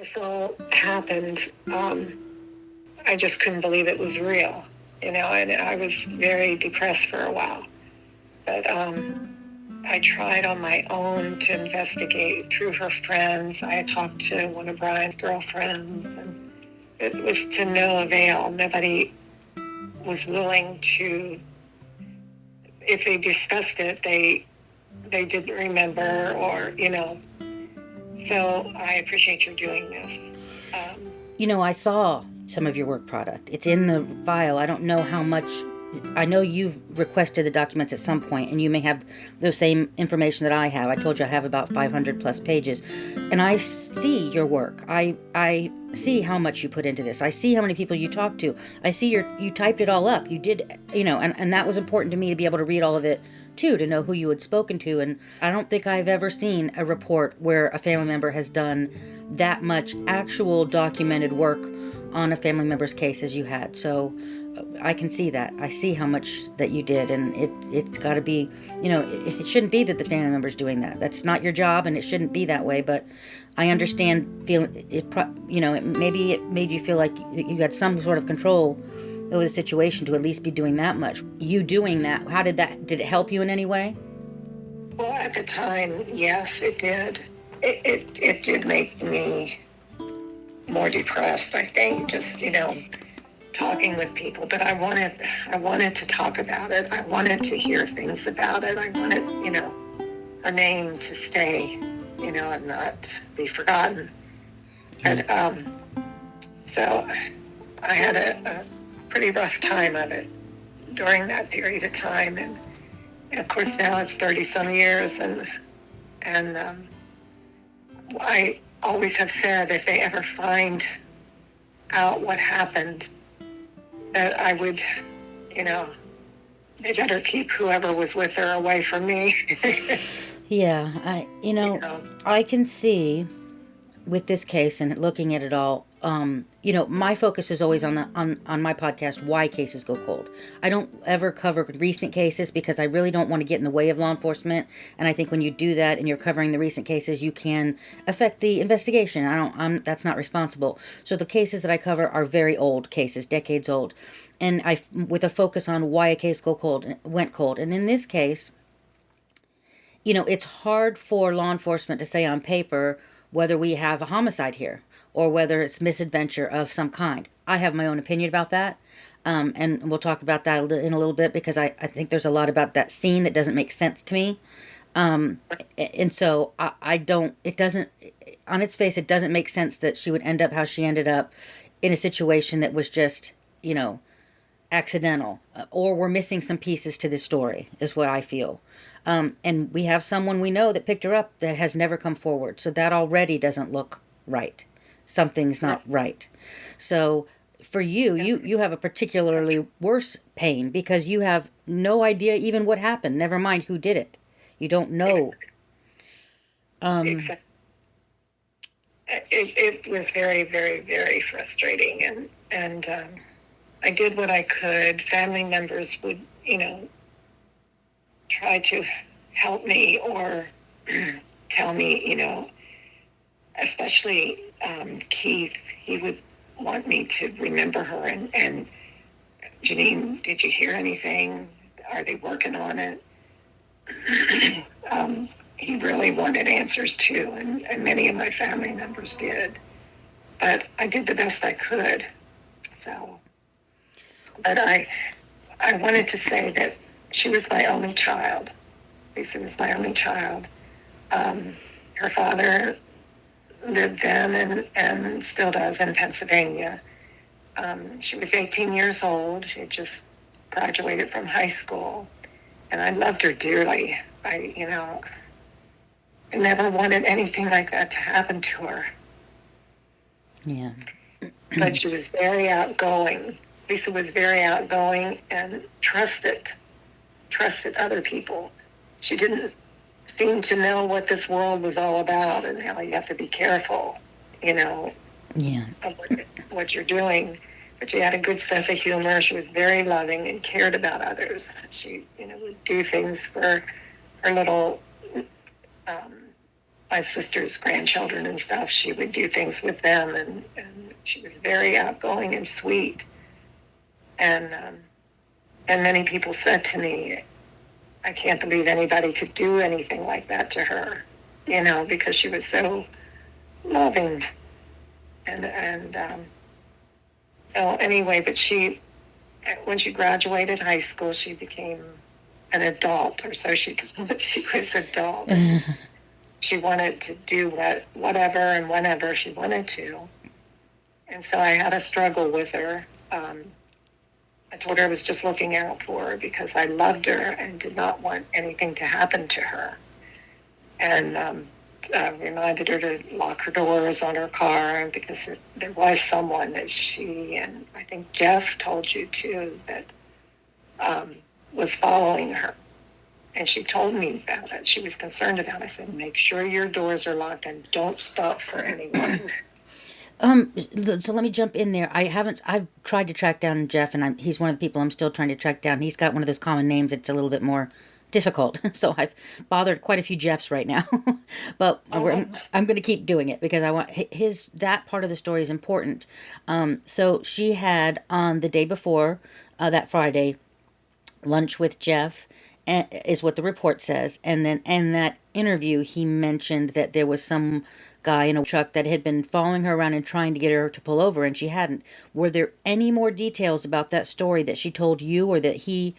this all happened, I just couldn't believe it was real, and I was very depressed for a while. But I tried on my own to investigate through her friends. I talked to one of Brian's girlfriends, and it was to no avail. Nobody was willing to, if they discussed it, they didn't remember, or, So I appreciate your doing this. I saw some of your work product. It's in the file. I don't know how much. I know you've requested the documents at some point, and you may have the same information that I have. I told you I have about 500 plus pages, and I see your work. I see how much you put into this. I see how many people you talked to. I see you typed it all up. You did, and that was important to me to be able to read all of it too, to know who you had spoken to. And I don't think I've ever seen a report where a family member has done that much actual documented work on a family member's case as you had. So I can see that. I see how much that you did, and it's got to be, it shouldn't be that the family member's doing that. That's not your job, and it shouldn't be that way. But I understand feeling it. Maybe it made you feel like you had some sort of control over the situation to at least be doing that much. You doing that, did it help you in any way? Well, at the time, yes, it did. It did make me more depressed, I think, just, talking with people. But I wanted to talk about it. I wanted to hear things about it. I wanted, her name to stay, and not be forgotten. And so I had a pretty rough time of it during that period of time. And of course now it's 30 some years, and I always have said if they ever find out what happened, that I would, they better keep whoever was with her away from me. Yeah, I can see with this case and looking at it all, my focus is always on my podcast, why cases go cold. I don't ever cover recent cases because I really don't want to get in the way of law enforcement. And I think when you do that and you're covering the recent cases, you can affect the investigation. That's not responsible. So the cases that I cover are very old cases, decades old. And with a focus on why a case went cold. And in this case, it's hard for law enforcement to say on paper whether we have a homicide here or whether it's misadventure of some kind. I have my own opinion about that, and we'll talk about that in a little bit, because I think there's a lot about that scene that doesn't make sense to me. And so it doesn't, on its face, it doesn't make sense that she would end up how she ended up in a situation that was just, accidental, or we're missing some pieces to this story, is what I feel. And we have someone we know that picked her up that has never come forward. So that already doesn't look right. Something's not right. So for you have a particularly worse pain because you have no idea even what happened. Never mind who did it. You don't know. It was very, very, very frustrating. And I did what I could. Family members would, try to help me or tell me, especially Keith, he would want me to remember her and Janine, did you hear anything? Are they working on it? He really wanted answers too, and many of my family members did. But I did the best I could. But I wanted to say that she was my only child. Lisa was my only child. Her father lived then and still does in Pennsylvania. She was 18 years old. She had just graduated from high school. And I loved her dearly. I never wanted anything like that to happen to her. Yeah. But she was very outgoing. Lisa was very outgoing and trusted other people. She didn't seem to know what this world was all about and how you have to be careful, of what you're doing. But she had a good sense of humor. She was very loving and cared about others. She, would do things for her little my sister's grandchildren and stuff. She would do things with them, and she was very outgoing and sweet. And many people said to me, I can't believe anybody could do anything like that to her, because she was so loving. So anyway, but when she graduated high school, she became an adult, or so she thought she was adult. She wanted to do whatever and whenever she wanted to. And so I had a struggle with her. I told her I was just looking out for her because I loved her and did not want anything to happen to her. And reminded her to lock her doors on her car because there was someone that she, and I think Jeff told you too, that was following her. And she told me about it. She was concerned about it. I said, make sure your doors are locked and don't stop for anyone. So let me jump in there. I've tried to track down Jeff, and he's one of the people I'm still trying to track down. He's got one of those common names that's a little bit more difficult. So I've bothered quite a few Jeffs right now, but I'm going to keep doing it because I want that part of the story is important. So she had on the day before, that Friday, lunch with Jeff, is what the report says. And then in that interview, he mentioned that there was some guy in a truck that had been following her around and trying to get her to pull over, and she hadn't. Were there any more details about that story that she told you, or that he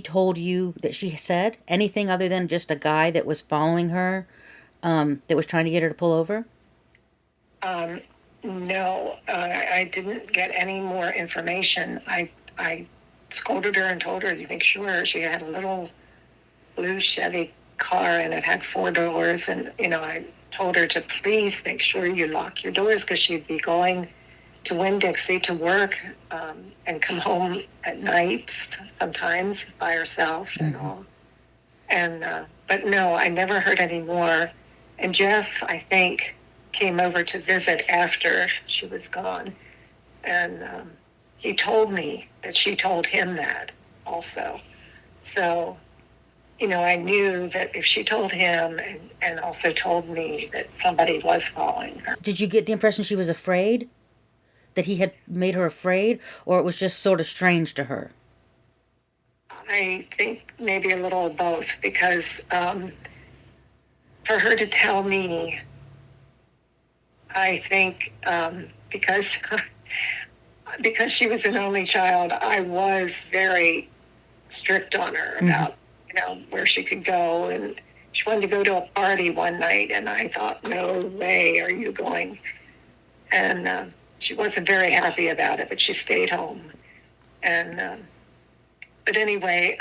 told you that she said? Anything other than just a guy that was following her, that was trying to get her to pull over? No, I didn't get any more information. I scolded her and told her to make sure. She had a little blue Chevy car, and it had 4 doors, and I told her to please make sure you lock your doors because she'd be going to Winn-Dixie to work, and come home at night sometimes by herself and all. And but no, I never heard any more. And Jeff, I think, came over to visit after she was gone, and he told me that she told him that also. So, I knew that if she told him and also told me that somebody was following her. Did you get the impression she was afraid? That he had made her afraid, or it was just sort of strange to her? I think maybe a little of both, because for her to tell me, I think because she was an only child, I was very strict on her about where she could go, and she wanted to go to a party one night, and I thought, no way are you going. And she wasn't very happy about it, but she stayed home. And but anyway,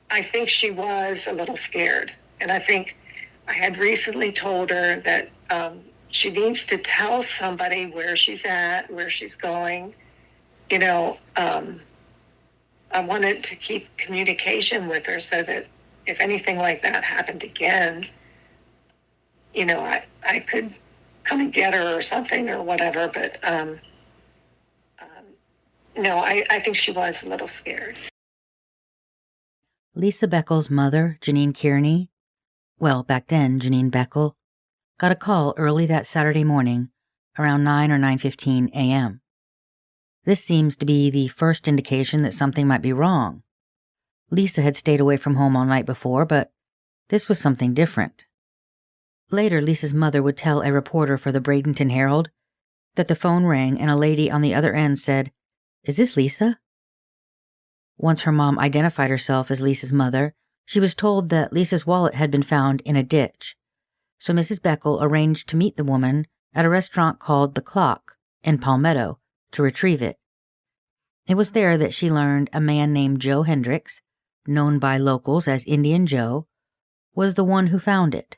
I think she was a little scared, and I think I had recently told her that she needs to tell somebody where she's at, where she's going. I wanted to keep communication with her so that if anything like that happened again, I could come and get her or something or whatever. But no, I think she was a little scared. Lisa Boeckel's mother, Janine Kearney, well, back then, Janine Boeckel, got a call early that Saturday morning, around 9 or 9:15 a.m. This seems to be the first indication that something might be wrong. Lisa had stayed away from home all night before, but this was something different. Later, Lisa's mother would tell a reporter for the Bradenton Herald that the phone rang and a lady on the other end said, "Is this Lisa?" Once her mom identified herself as Lisa's mother, she was told that Lisa's wallet had been found in a ditch. So Mrs. Boeckel arranged to meet the woman at a restaurant called The Clock in Palmetto to retrieve it. It was there that she learned a man named Joe Hendricks, known by locals as Indian Joe, was the one who found it.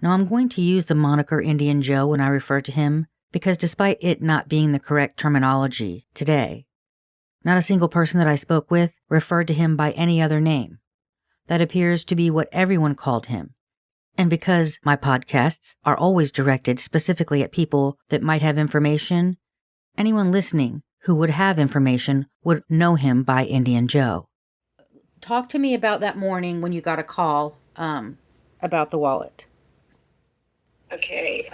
Now I'm going to use the moniker Indian Joe when I refer to him because despite it not being the correct terminology today, not a single person that I spoke with referred to him by any other name. That appears to be what everyone called him. And because my podcasts are always directed specifically at people that might have information, anyone listening who would have information would know him by Indian Joe. Talk to me about that morning when you got a call about the wallet. Okay.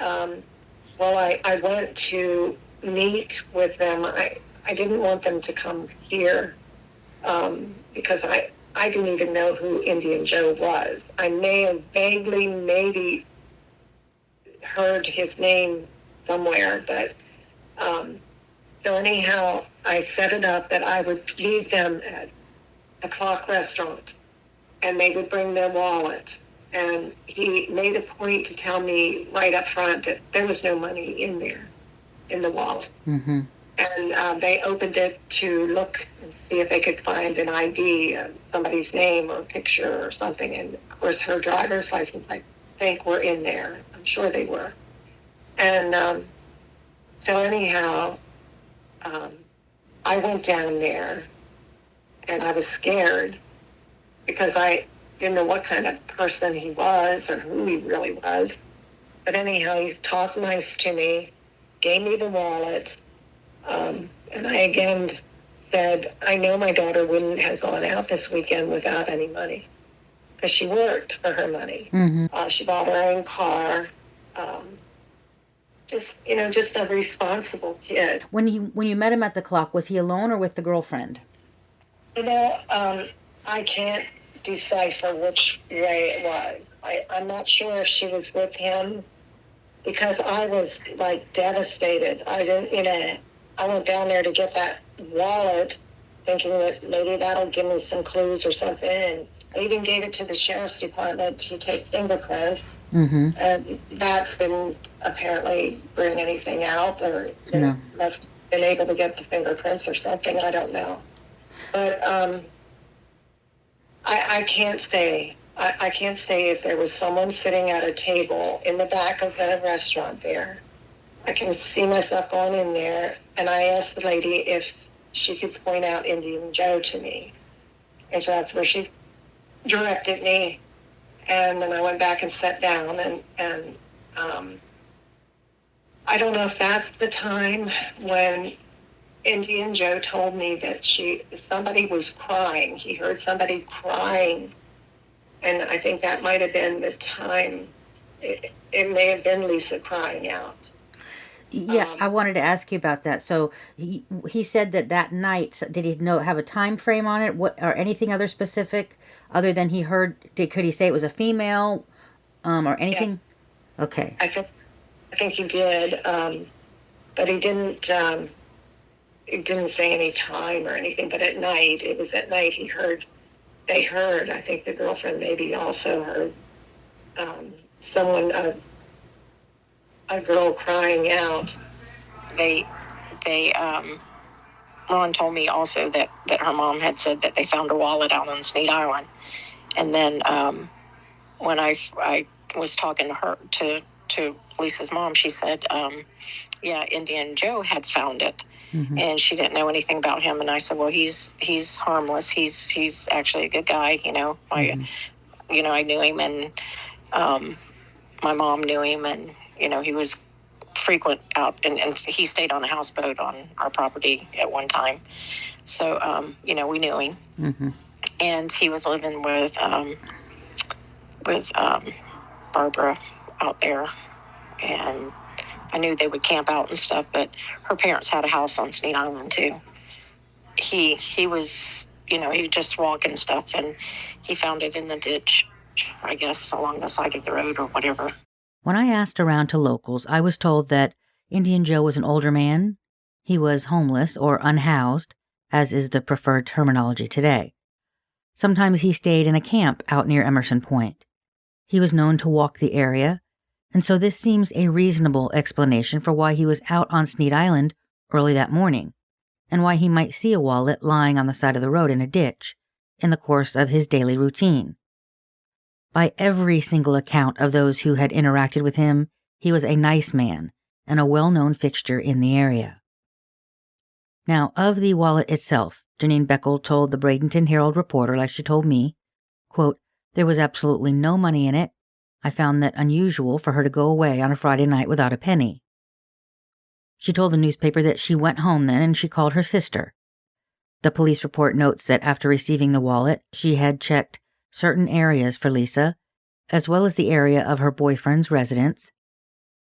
Well, I went to meet with them. I didn't want them to come here because I didn't even know who Indian Joe was. I may have vaguely maybe heard his name somewhere, but so anyhow, I set it up that I would leave them at the Clock restaurant and they would bring their wallet. And he made a point to tell me right up front that there was no money in there, in the wallet. Mm-hmm. And they opened it to look and see if they could find an ID, somebody's name or picture or something. And of course, her driver's license, I think, were in there. I'm sure they were. And so anyhow, I went down there and I was scared because I didn't know what kind of person he was or who he really was. But anyhow, he talked nice to me, gave me the wallet, and I again said, I know my daughter wouldn't have gone out this weekend without any money because she worked for her money. Mm-hmm. She bought her own car. Just a responsible kid. When you met him at the Clock, was he alone or with the girlfriend? I can't decipher which way it was. I'm not sure if she was with him because I was like devastated. I didn't, I went down there to get that wallet thinking that maybe that'll give me some clues or something. And I even gave it to the sheriff's department to take fingerprints. Mm-hmm. And that didn't apparently bring anything out, or No. must have been able to get the fingerprints or something. I don't know. But I can't say. I can't say if there was someone sitting at a table in the back of the restaurant there. I can see myself going in there, and I asked the lady if she could point out Indian Joe to me. And so that's where she directed me. And then I went back and sat down, and I don't know if that's the time when Indian Joe told me that somebody was crying. He heard somebody crying, and I think that might have been the time. It may have been Lisa crying out. Yeah, I wanted to ask you about that. So he said that night, did he have a time frame on it? What or anything other specific other than he heard? Could he say it was a female, or anything? Yeah. Okay. I think he did, but he didn't. He didn't say any time or anything. But at night, it was at night he heard. They heard. I think the girlfriend maybe also heard someone. A girl crying out. Ron told me also that her mom had said that they found a wallet out on Snead Island. And then when I was talking to her, to Lisa's mom, she said, yeah, Indian Joe had found it. Mm-hmm. And she didn't know anything about him. And I said, well, he's harmless. He's actually a good guy. Mm-hmm. I knew him, and my mom knew him, and he was frequent out, and he stayed on a houseboat on our property at one time. So, we knew him. Mm-hmm. And he was living with Barbara out there. And I knew they would camp out and stuff, but her parents had a house on Snead Island too. He was, he would just walk and stuff, and he found it in the ditch, I guess, along the side of the road or whatever. When I asked around to locals, I was told that Indian Joe was an older man. He was homeless or unhoused, as is the preferred terminology today. Sometimes he stayed in a camp out near Emerson Point. He was known to walk the area, and so this seems a reasonable explanation for why he was out on Snead Island early that morning, and why he might see a wallet lying on the side of the road in a ditch in the course of his daily routine. By every single account of those who had interacted with him, he was a nice man and a well-known fixture in the area. Now, of the wallet itself, Janine Boeckel told the Bradenton Herald reporter, like she told me, quote, there was absolutely no money in it. I found that unusual for her to go away on a Friday night without a penny. She told the newspaper that she went home then and she called her sister. The police report notes that after receiving the wallet, she had checked certain areas for Lisa, as well as the area of her boyfriend's residence,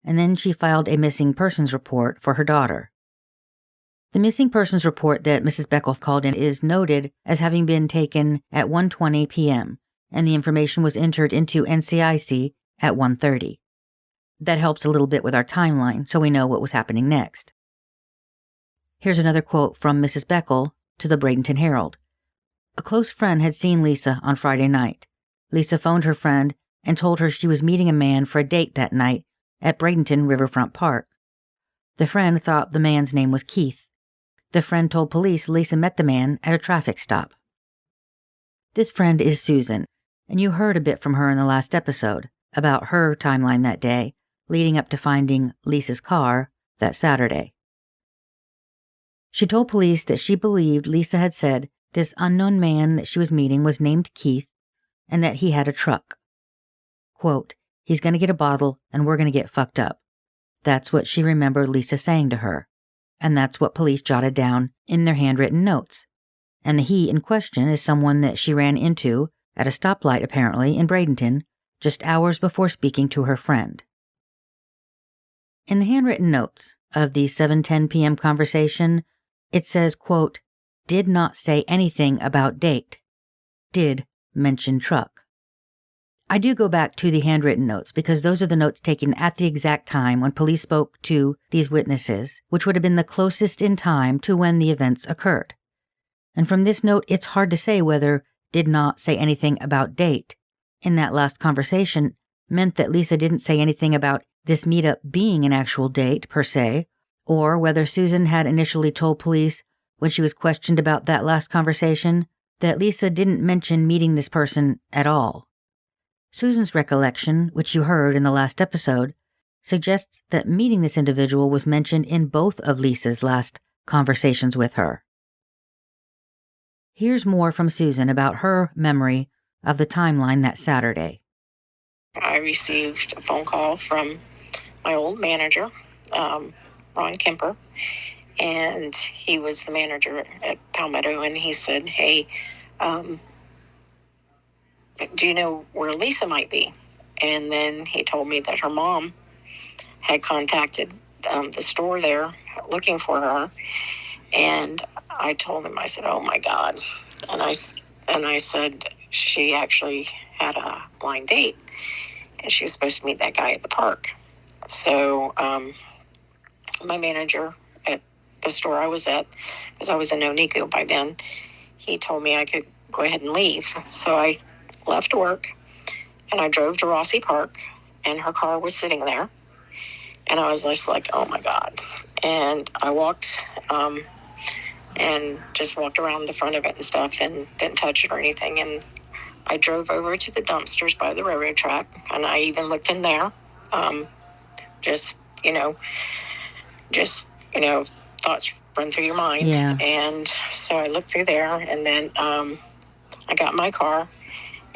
and then she filed a missing persons report for her daughter. The missing persons report that Mrs. Boeckel called in is noted as having been taken at 1:20 p.m., and the information was entered into NCIC at 1:30. That helps a little bit with our timeline, so we know what was happening next. Here's another quote from Mrs. Boeckel to the Bradenton Herald. A close friend had seen Lisa on Friday night. Lisa phoned her friend and told her she was meeting a man for a date that night at Bradenton Riverfront Park. The friend thought the man's name was Keith. The friend told police Lisa met the man at a traffic stop. This friend is Susan, and you heard a bit from her in the last episode about her timeline that day, leading up to finding Lisa's car that Saturday. She told police that she believed Lisa had said this unknown man that she was meeting was named Keith and that he had a truck. Quote, he's going to get a bottle and we're going to get fucked up. That's what she remembered Lisa saying to her, and that's what police jotted down in their handwritten notes. And the he in question is someone that she ran into at a stoplight apparently in Bradenton just hours before speaking to her friend. In the handwritten notes of the 7:10 p.m. conversation, it says, quote, did not say anything about date. Did mention truck. I do go back to the handwritten notes because those are the notes taken at the exact time when police spoke to these witnesses, which would have been the closest in time to when the events occurred. And from this note, it's hard to say whether did not say anything about date in that last conversation meant that Lisa didn't say anything about this meetup being an actual date per se, or whether Susan had initially told police when she was questioned about that last conversation that Lisa didn't mention meeting this person at all. Susan's recollection, which you heard in the last episode, suggests that meeting this individual was mentioned in both of Lisa's last conversations with her. Here's more from Susan about her memory of the timeline that Saturday. I received a phone call from my old manager, Ron Kemper, and he was the manager at Palmetto, and he said, hey, do you know where Lisa might be? And then he told me that her mom had contacted the store there looking for her. And I told him, I said, oh my God. And I said, she actually had a blind date and she was supposed to meet that guy at the park. So my manager at the store I was at, because I was in Onico by then, he told me I could go ahead and leave. So I left work and I drove to Rossi Park and her car was sitting there. And I was just like, oh my God. And I walked and just walked around the front of it and stuff and didn't touch it or anything. And I drove over to the dumpsters by the railroad track and I even looked in there. Just thoughts run through your mind. Yeah. And so I looked through there and then I got my car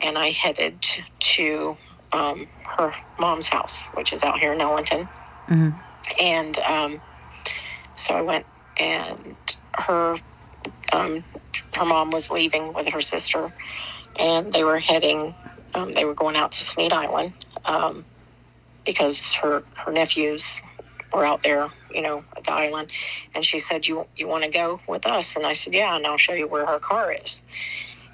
and I headed to her mom's house, which is out here in Ellington. Mm-hmm. And so I went and her mom was leaving with her sister and they were heading, they were going out to Snead Island because her nephews were out there, at the island. And she said, you want to go with us? And I said, yeah, and I'll show you where her car is.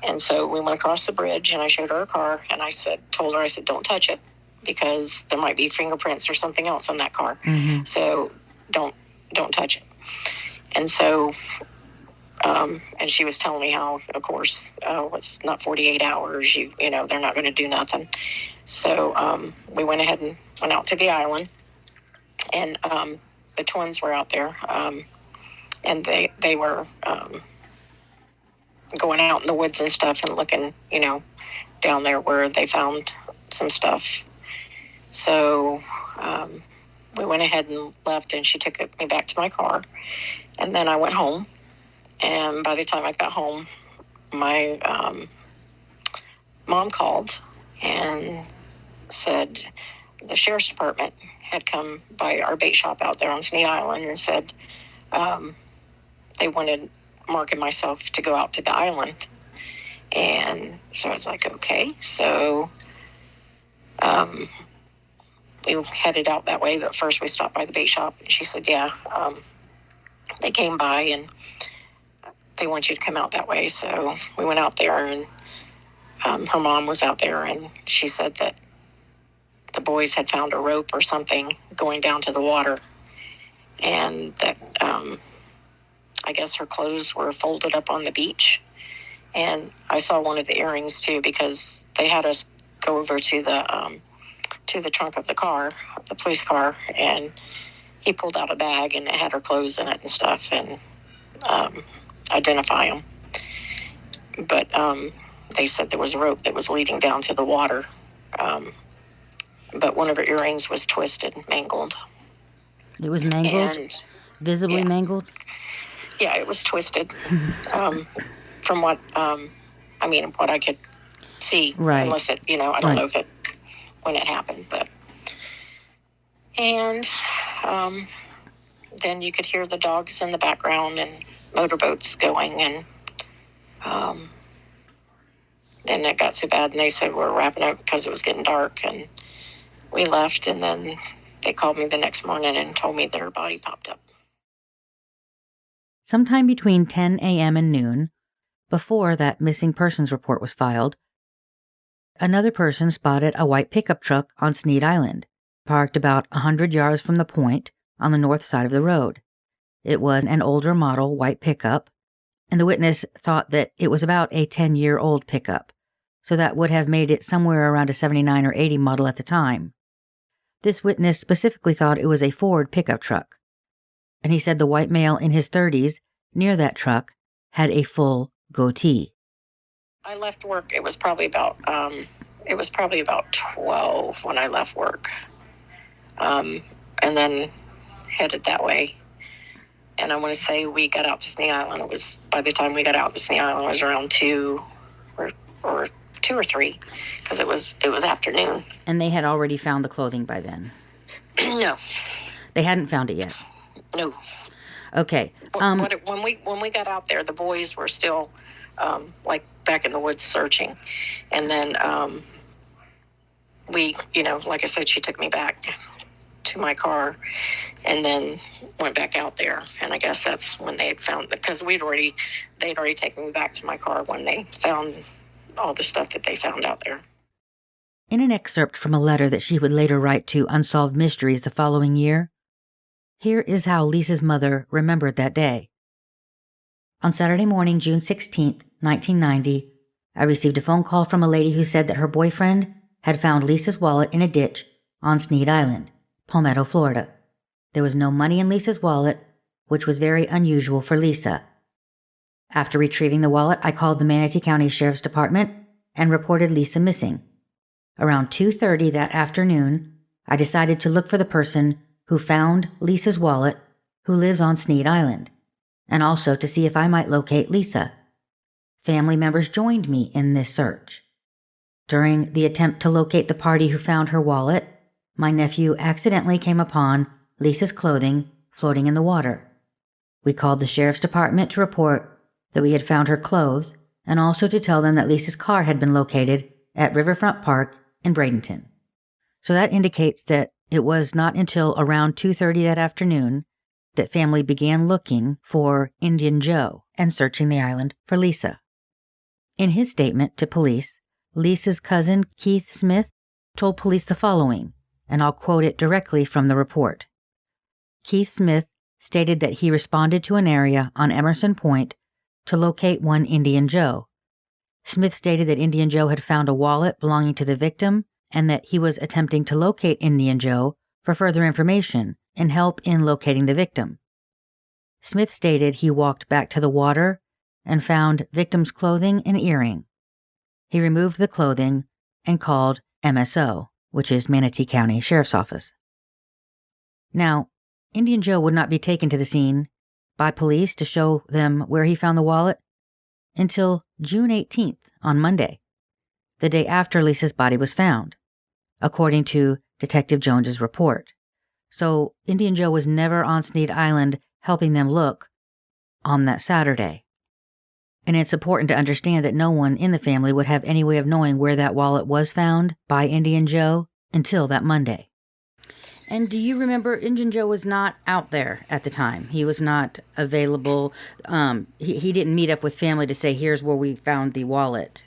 And so we went across the bridge and I showed her car and I told her, don't touch it because there might be fingerprints or something else on that car. Mm-hmm. So don't touch it. And so, and she was telling me how, of course, it's not 48 hours, they're not going to do nothing. So we went ahead and went out to the island and the twins were out there and they were going out in the woods and stuff and looking, down there where they found some stuff. So we went ahead and left and she took me back to my car. And then I went home. And by the time I got home, my mom called and said the sheriff's department had come by our bait shop out there on Snead Island and said they wanted Mark and myself to go out to the island. And so I was like, okay. So we headed out that way, but first we stopped by the bait shop. And she said, yeah, they came by and they want you to come out that way. So we went out there, and her mom was out there, and she said that the boys had found a rope or something going down to the water, and that I guess her clothes were folded up on the beach. And I saw one of the earrings too, because they had us go over to the trunk of the car, the police car, and he pulled out a bag and it had her clothes in it and stuff, and identify them. But they said there was a rope that was leading down to the water. But one of her earrings was twisted, mangled. It was mangled? And, visibly mangled? Yeah, it was twisted. From what, what I could see. Right. Unless it, I don't know when it happened, but. And then you could hear the dogs in the background and motorboats going, and then it got so bad, and they said we're wrapping up because it was getting dark, and we left, and then they called me the next morning and told me that her body popped up. Sometime between 10 a.m. and noon, before that missing persons report was filed, another person spotted a white pickup truck on Snead Island, parked about 100 yards from the point on the north side of the road. It was an older model white pickup, and the witness thought that it was about a 10-year-old pickup, so that would have made it somewhere around a 79 or 80 model at the time. This witness specifically thought it was a Ford pickup truck, and he said the white male in his 30s near that truck had a full goatee. I left work. It was probably about 12 when I left work, and then headed that way. And I want to say we got out to Snead Island. It was, by the time we got out to Snead Island, it was around 2 or 2 or 3, because it was afternoon. And they had already found the clothing by then? No. They hadn't found it yet? No. Okay. When we got out there, the boys were still back in the woods searching, and then we, like I said, she took me back to my car, and then went back out there, and I guess that's when they had found, because they'd already taken me back to my car when they found all the stuff that they found out there. In an excerpt from a letter that she would later write to Unsolved Mysteries the following year, here is how Lisa's mother remembered that day. On Saturday morning, June 16th, 1990, I received a phone call from a lady who said that her boyfriend had found Lisa's wallet in a ditch on Snead Island, Palmetto, Florida. There was no money in Lisa's wallet, which was very unusual for Lisa. After retrieving the wallet, I called the Manatee County Sheriff's Department and reported Lisa missing. Around 2:30 that afternoon, I decided to look for the person who found Lisa's wallet, who lives on Snead Island, and also to see if I might locate Lisa. Family members joined me in this search. During the attempt to locate the party who found her wallet, my nephew accidentally came upon Lisa's clothing floating in the water. We called the Sheriff's Department to report that we had found her clothes, and also to tell them that Lisa's car had been located at Riverfront Park in Bradenton. So that indicates that it was not until around 2:30 that afternoon that family began looking for Indian Joe and searching the island for Lisa. In his statement to police, Lisa's cousin Keith Smith told police the following, and I'll quote it directly from the report. Keith Smith stated that he responded to an area on Emerson Point to locate one Indian Joe. Smith stated that Indian Joe had found a wallet belonging to the victim and that he was attempting to locate Indian Joe for further information and help in locating the victim. Smith stated he walked back to the water and found victim's clothing and earring. He removed the clothing and called MSO, which is Manatee County Sheriff's Office. Now, Indian Joe would not be taken to the scene by police to show them where he found the wallet until June 18th, on Monday, the day after Lisa's body was found, according to Detective Jones's report. So Indian Joe was never on Snead Island helping them look on that Saturday. And it's important to understand that no one in the family would have any way of knowing where that wallet was found by Indian Joe until that Monday. And do you remember Injun Joe was not out there at the time? He was not available. He didn't meet up with family to say, here's where we found the wallet.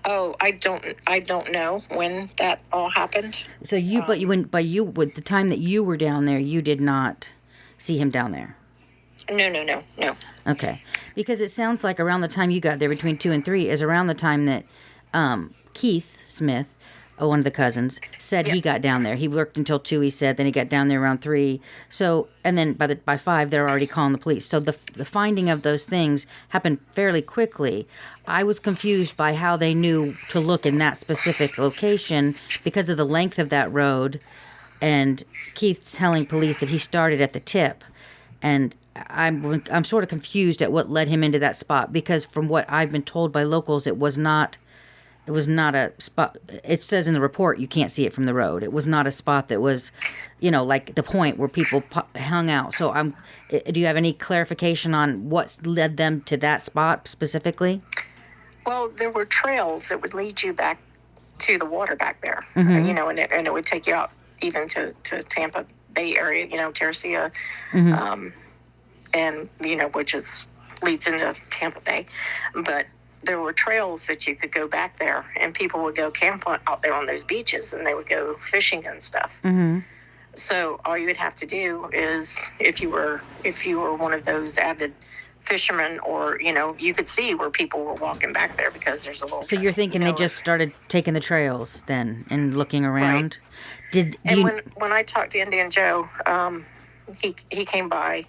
Oh, I don't know when that all happened. So with the time that you were down there, you did not see him down there. No. Okay. Because it sounds like around the time you got there, between 2 and 3, is around the time that Keith Smith, one of the cousins, said he got down there. He worked until 2, he said. Then he got down there around 3. So, and then by 5, they're already calling the police. So the finding of those things happened fairly quickly. I was confused by how they knew to look in that specific location because of the length of that road. And Keith's telling police that he started at the tip. And I'm sort of confused at what led him into that spot, because from what I've been told by locals, it was not a spot. It says in the report you can't see it from the road. It was not a spot that was, like the point where people hung out. So do you have any clarification on what led them to that spot specifically? Well, there were trails that would lead you back to the water back there, Mm-hmm. and it would take you out even to Tampa Bay area, Terracia, Mm-hmm. and which leads into Tampa Bay. But there were trails that you could go back there, and people would go camp out there on those beaches, and they would go fishing and stuff. Mm-hmm. So all you would have to do is, if you were one of those avid fishermen, or you could see where people were walking back there, because there's a little. So you're thinking they just started taking the trails then and looking around? Right. When I talked to Indian Joe, he came by,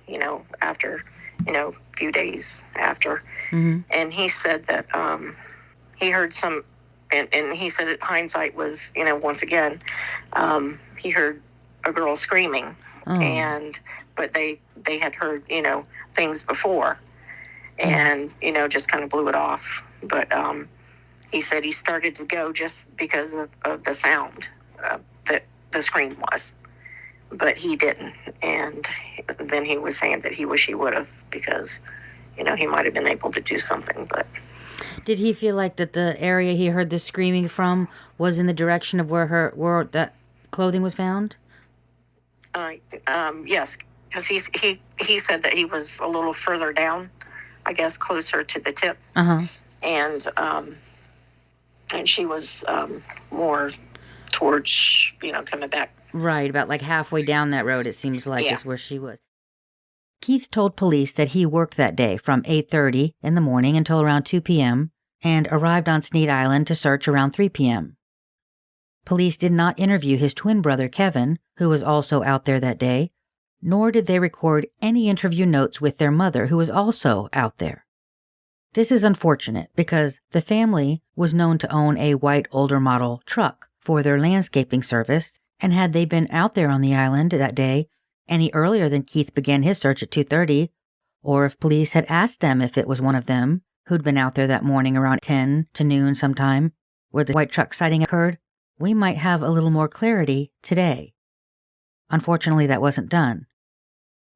after, a few days after, Mm-hmm. and he said that he heard some, and he said that hindsight was, once again, he heard a girl screaming, but they had heard, things before, and, just kind of blew it off. But he said he started to go just because of the sound that the scream was. But he didn't, and then he was saying that he wish he would have, because, he might have been able to do something. But did he feel like that the area he heard the screaming from was in the direction of where that clothing was found? Yes, because he said that he was a little further down, I guess, closer to the tip, and she was more towards coming back. Right, about like halfway down that road, it seems like, is where she was. Keith told police that he worked that day from 8:30 in the morning until around 2 p.m. and arrived on Snead Island to search around 3 p.m. Police did not interview his twin brother Kevin, who was also out there that day, nor did they record any interview notes with their mother, who was also out there. This is unfortunate because the family was known to own a white older model truck for their landscaping service, and had they been out there on the island that day any earlier than Keith began his search at 2:30, or if police had asked them if it was one of them who'd been out there that morning around 10 to noon sometime, where the white truck sighting occurred, we might have a little more clarity today. Unfortunately, that wasn't done.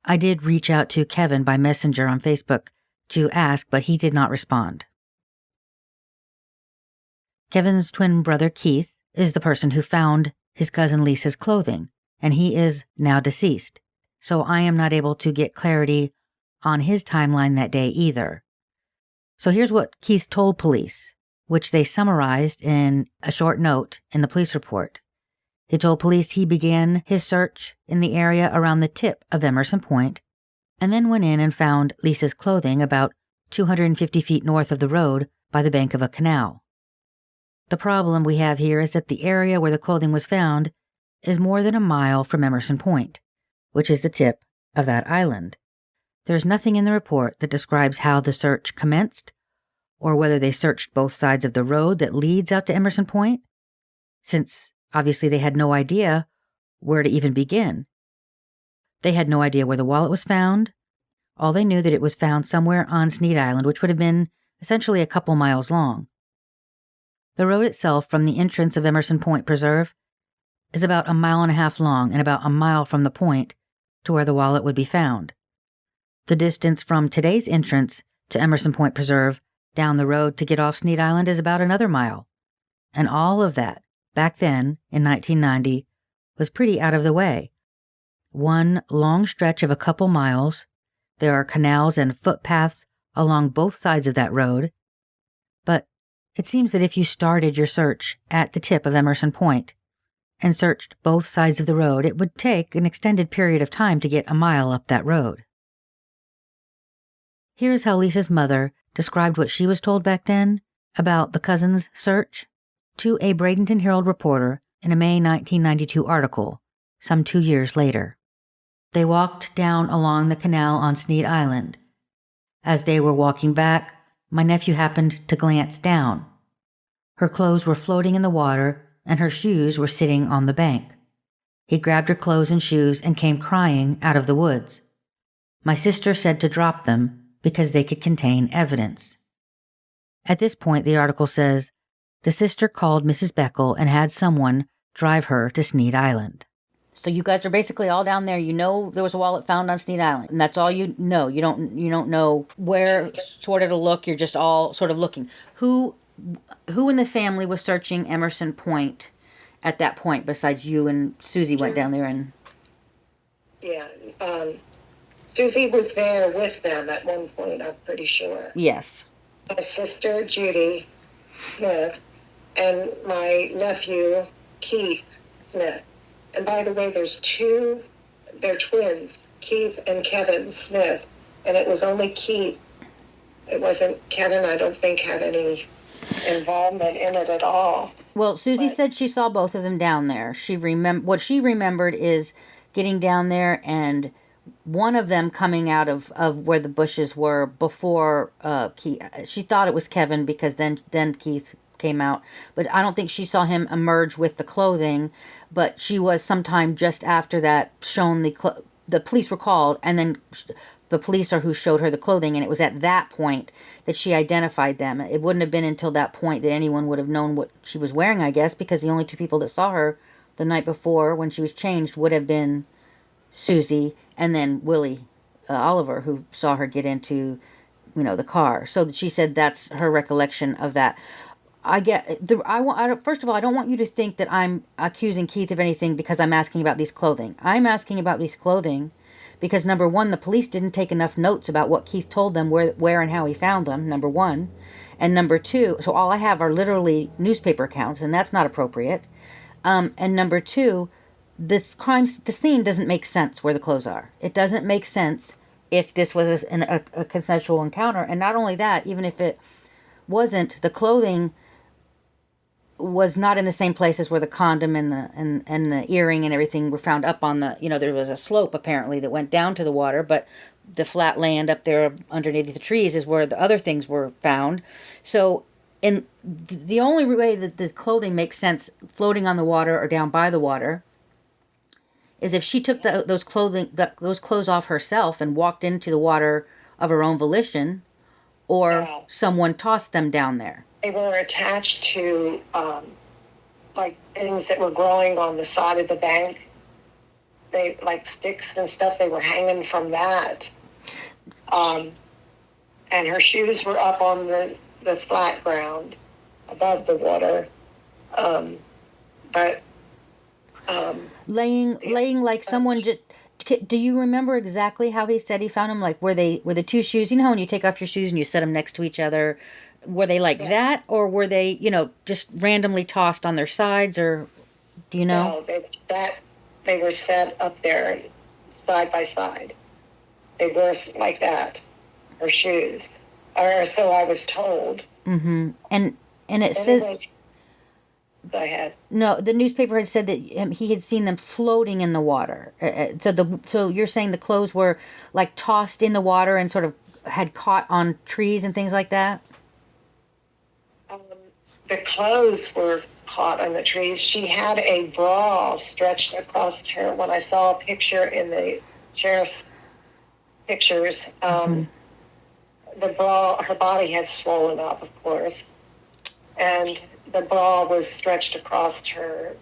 I did reach out to Kevin by messenger on Facebook to ask, but he did not respond. Kevin's twin brother Keith is the person who found his cousin Lisa's clothing, and he is now deceased, so I am not able to get clarity on his timeline that day either. So here's what Keith told police, which they summarized in a short note in the police report. He told police he began his search in the area around the tip of Emerson Point, and then went in and found Lisa's clothing about 250 feet north of the road by the bank of a canal. The problem we have here is that the area where the clothing was found is more than a mile from Emerson Point, which is the tip of that island. There's nothing in the report that describes how the search commenced, or whether they searched both sides of the road that leads out to Emerson Point, since obviously they had no idea where to even begin. They had no idea where the wallet was found. All they knew that it was found somewhere on Snead Island, which would have been essentially a couple miles long. The road itself from the entrance of Emerson Point Preserve is about 1.5 miles long and about a mile from the point to where the wallet would be found. The distance from today's entrance to Emerson Point Preserve down the road to get off Snead Island is about another mile. And all of that, back then, in 1990, was pretty out of the way. One long stretch of a couple miles. There are canals and footpaths along both sides of that road. But it seems that if you started your search at the tip of Emerson Point and searched both sides of the road, it would take an extended period of time to get a mile up that road. Here's how Lisa's mother described what she was told back then about the cousins' search to a Bradenton Herald reporter in a May 1992 article, some 2 years later. They walked down along the canal on Snead Island. As they were walking back, my nephew happened to glance down. Her clothes were floating in the water, and her shoes were sitting on the bank. He grabbed her clothes and shoes and came crying out of the woods. My sister said to drop them because they could contain evidence. At this point, the article says, the sister called Mrs. Boeckel and had someone drive her to Snead Island. So you guys are basically all down there. You know there was a wallet found on Snead Island, and that's all you know. You don't know where sort of to look. You're just all sort of looking. Who in the family was searching Emerson Point at that point besides you and Susie went down there and... Yeah, Susie was there with them at one point, I'm pretty sure. Yes. My sister, Judy Smith, and my nephew, Keith Smith. And by the way, they're twins, Keith and Kevin Smith. And it was only Keith. It wasn't Kevin, I don't think, had any involvement in it at all. Well, Susie said she saw both of them down there. What she remembered is getting down there and one of them coming out of where the bushes were before Keith. She thought it was Kevin because then Keith came out, but I don't think she saw him emerge with the clothing. But she was sometime just after that shown the police were called, and then the police are who showed her the clothing, and it was at that point that she identified them. It wouldn't have been until that point that anyone would have known what she was wearing, I guess, because the only two people that saw her the night before when she was changed would have been Susie and then Willie Oliver, who saw her get into, the car. So she said that's her recollection of that. First of all, I don't want you to think that I'm accusing Keith of anything because I'm asking about these clothing. I'm asking about these clothing because, number one, the police didn't take enough notes about what Keith told them, where and how he found them, number one. And number two, so all I have are literally newspaper accounts, and that's not appropriate. And number two, the scene doesn't make sense where the clothes are. It doesn't make sense if this was a consensual encounter. And not only that, even if it wasn't, the clothing was not in the same places where the condom and the earring and everything were found up on the, there was a slope apparently that went down to the water, but the flat land up there underneath the trees is where the other things were found. So the only way that the clothing makes sense floating on the water or down by the water is if she took those clothes off herself and walked into the water of her own volition, or someone tossed them down there. They were attached to like things that were growing on the side of the bank. They like sticks and stuff. They were hanging from that, and her shoes were up on the flat ground above the water, but. Laying like someone just... Do you remember exactly how he said he found them? Like, were the two shoes, when you take off your shoes and you set them next to each other, were they like that? Or were they, just randomly tossed on their sides, or do you know? No, they were set up there side by side. They were like that, her shoes. Or so I was told. Mm-hmm. And it says... Go ahead. No, the newspaper had said that he had seen them floating in the water. So you're saying the clothes were like tossed in the water and sort of had caught on trees and things like that? The clothes were caught on the trees. She had a bra stretched across her. When I saw a picture in the sheriff's pictures, the bra, her body had swollen up, of course, and the bra was stretched across her.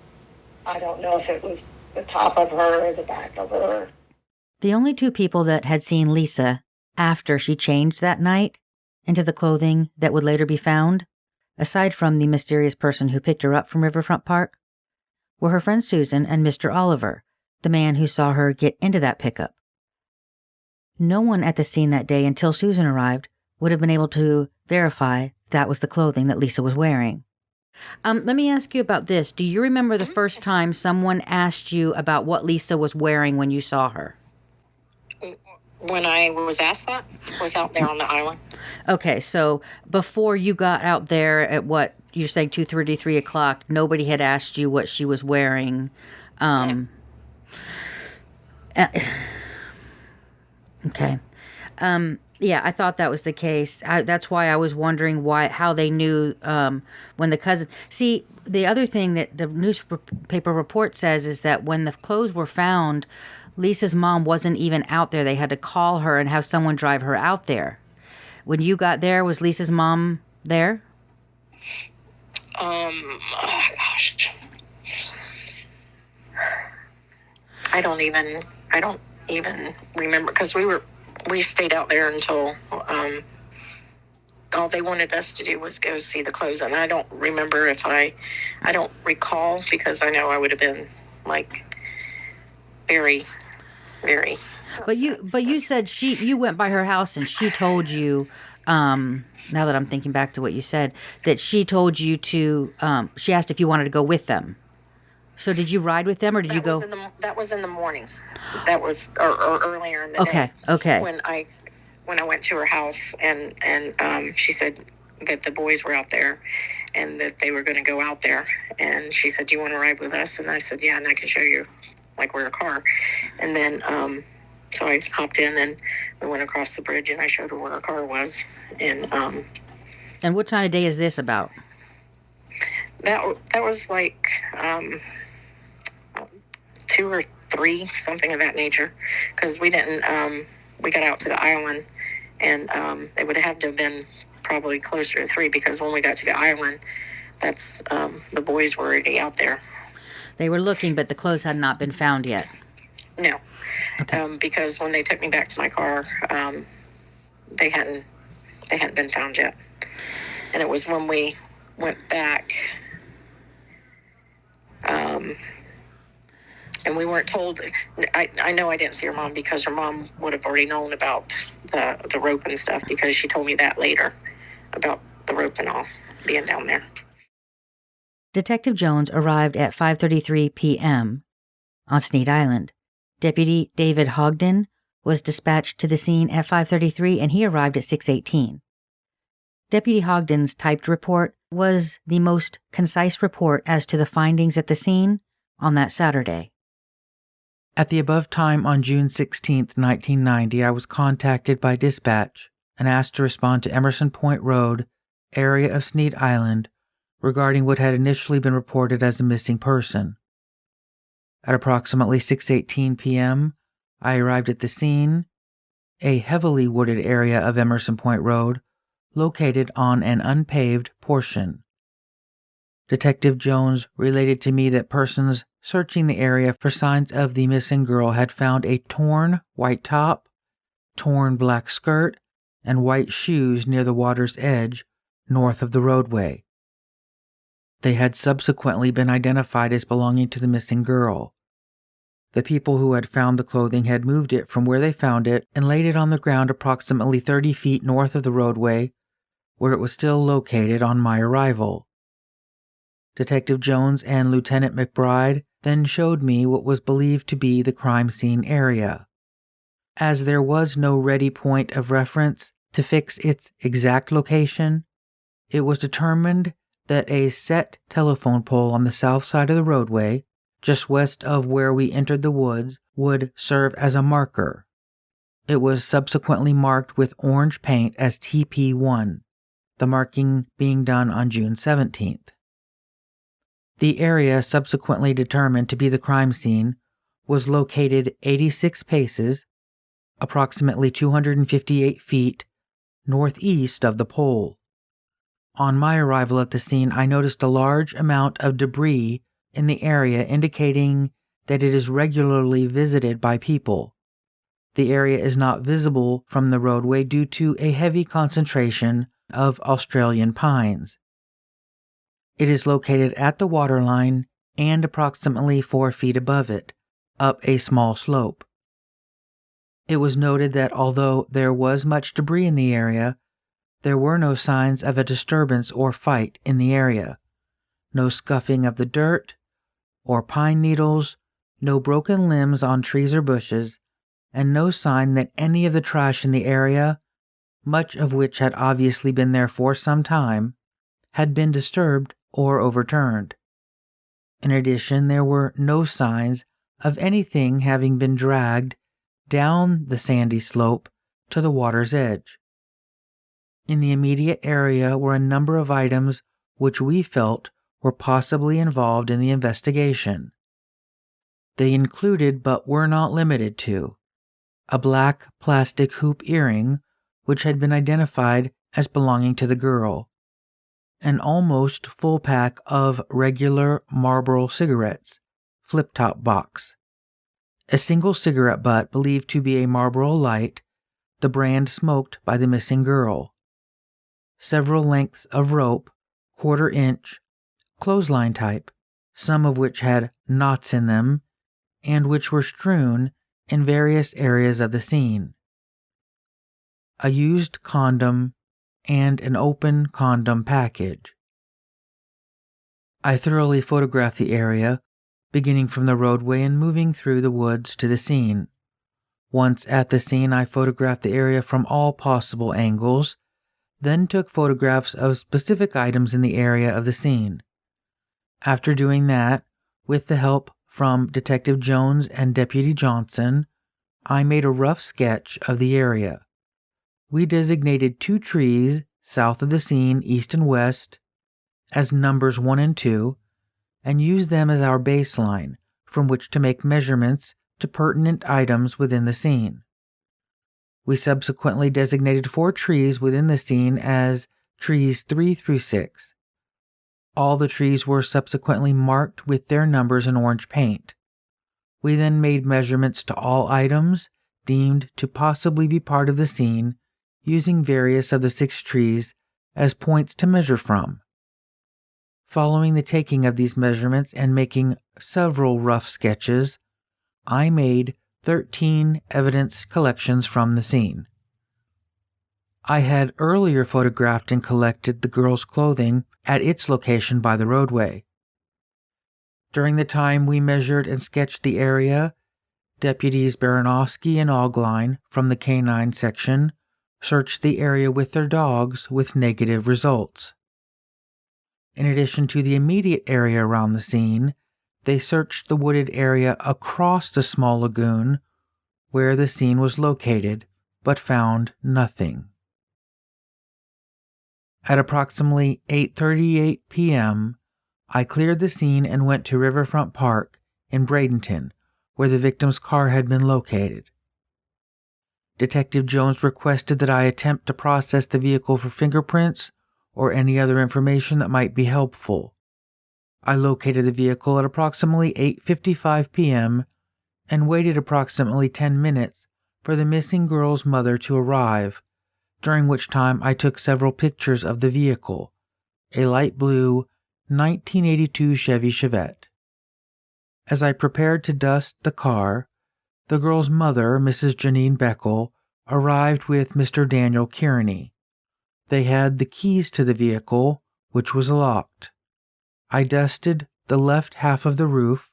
I don't know if it was the top of her or the back of her. The only two people that had seen Lisa after she changed that night into the clothing that would later be found, aside from the mysterious person who picked her up from Riverfront Park, were her friend Susan and Mr. Oliver, the man who saw her get into that pickup. No one at the scene that day until Susan arrived would have been able to verify that was the clothing that Lisa was wearing. Let me ask you about this. Do you remember the first time someone asked you about what Lisa was wearing when you saw her? When I was asked that, I was out there on the island. Okay, so before you got out there at what you're saying 2:30, 3 o'clock, nobody had asked you what she was wearing. Okay. Yeah, I thought that was the case. That's why I was wondering how they knew when the cousin. See, the other thing that the newspaper report says is that when the clothes were found, Lisa's mom wasn't even out there. They had to call her and have someone drive her out there. When you got there, was Lisa's mom there? Oh gosh. I don't even remember, because we stayed out there until all they wanted us to do was go see the clothes, and I don't remember I don't recall, because I know I would have been like very, very upset. But you said you went by her house and she told you, now that I'm thinking back to what you said, that she told you to, she asked if you wanted to go with them. So did you ride with them, or did you go? That was in the morning. That was or earlier in the day. Okay. When I went to her house, and she said that the boys were out there and that they were going to go out there. And she said, "Do you want to ride with us?" And I said, "Yeah, and I can show you like where a car." And then so I hopped in and we went across the bridge, and I showed her where our car was. And what time of day is this about? That was like 2 or 3, something of that nature, because we didn't. We got out to the island, and it would have to have been probably closer to 3, because when we got to the island, that's the boys were already out there. They were looking, but the clothes had not been found yet. No, okay. Because when they took me back to my car, they hadn't been found yet, and it was when we went back. And we weren't told. I know I didn't see her mom, because her mom would have already known about the rope and stuff, because she told me that later about the rope and all being down there. Detective Jones arrived at 5:33 p.m. on Snead Island. Deputy David Hogden was dispatched to the scene at 5:33, and he arrived at 6:18. Deputy Hogden's typed report was the most concise report as to the findings at the scene on that Saturday. At the above time on June 16, 1990, I was contacted by dispatch and asked to respond to Emerson Point Road, area of Snead Island, regarding what had initially been reported as a missing person. At approximately 6:18 p.m., I arrived at the scene, a heavily wooded area of Emerson Point Road, located on an unpaved portion. Detective Jones related to me that persons searching the area for signs of the missing girl had found a torn white top, torn black skirt, and white shoes near the water's edge, north of the roadway. They had subsequently been identified as belonging to the missing girl. The people who had found the clothing had moved it from where they found it and laid it on the ground approximately 30 feet north of the roadway, where it was still located on my arrival. Detective Jones and Lieutenant McBride then showed me what was believed to be the crime scene area. As there was no ready point of reference to fix its exact location, it was determined that a set telephone pole on the south side of the roadway, just west of where we entered the woods, would serve as a marker. It was subsequently marked with orange paint as TP1, the marking being done on June 17th. The area subsequently determined to be the crime scene was located 86 paces, approximately 258 feet, northeast of the pole. On my arrival at the scene, I noticed a large amount of debris in the area, indicating that it is regularly visited by people. The area is not visible from the roadway due to a heavy concentration of Australian pines. It is located at the waterline and approximately 4 feet above it, up a small slope. It was noted that although there was much debris in the area, there were no signs of a disturbance or fight in the area. No scuffing of the dirt or pine needles, no broken limbs on trees or bushes, and no sign that any of the trash in the area, much of which had obviously been there for some time, had been disturbed or overturned. In addition, there were no signs of anything having been dragged down the sandy slope to the water's edge. In the immediate area were a number of items which we felt were possibly involved in the investigation. They included, but were not limited to, a black plastic hoop earring, which had been identified as belonging to the girl, an almost full pack of regular Marlboro cigarettes, flip-top box, a single cigarette butt believed to be a Marlboro Light, the brand smoked by the missing girl, several lengths of rope, quarter-inch, clothesline type, some of which had knots in them, and which were strewn in various areas of the scene, a used condom, and an open condom package. I thoroughly photographed the area, beginning from the roadway and moving through the woods to the scene. Once at the scene, I photographed the area from all possible angles, then took photographs of specific items in the area of the scene. After doing that, with the help from Detective Jones and Deputy Johnson, I made a rough sketch of the area. We designated 2 trees south of the scene, east and west, as numbers 1 and 2, and used them as our baseline from which to make measurements to pertinent items within the scene. We subsequently designated 4 trees within the scene as trees 3 through 6. All the trees were subsequently marked with their numbers in orange paint. We then made measurements to all items deemed to possibly be part of the scene, using various of the 6 trees as points to measure from. Following the taking of these measurements and making several rough sketches, I made 13 evidence collections from the scene. I had earlier photographed and collected the girl's clothing at its location by the roadway. During the time we measured and sketched the area, Deputies Baranowski and Ogline from the Canine section searched the area with their dogs with negative results. In addition to the immediate area around the scene, they searched the wooded area across the small lagoon where the scene was located, but found nothing. At approximately 8:38 p.m., I cleared the scene and went to Riverfront Park in Bradenton, where the victim's car had been located. Detective Jones requested that I attempt to process the vehicle for fingerprints or any other information that might be helpful. I located the vehicle at approximately 8:55 p.m. and waited approximately 10 minutes for the missing girl's mother to arrive, during which time I took several pictures of the vehicle, a light blue 1982 Chevy Chevette. As I prepared to dust the car, the girl's mother, Mrs. Janine Boeckel, arrived with Mr. Daniel Kearney. They had the keys to the vehicle, which was locked. I dusted the left half of the roof,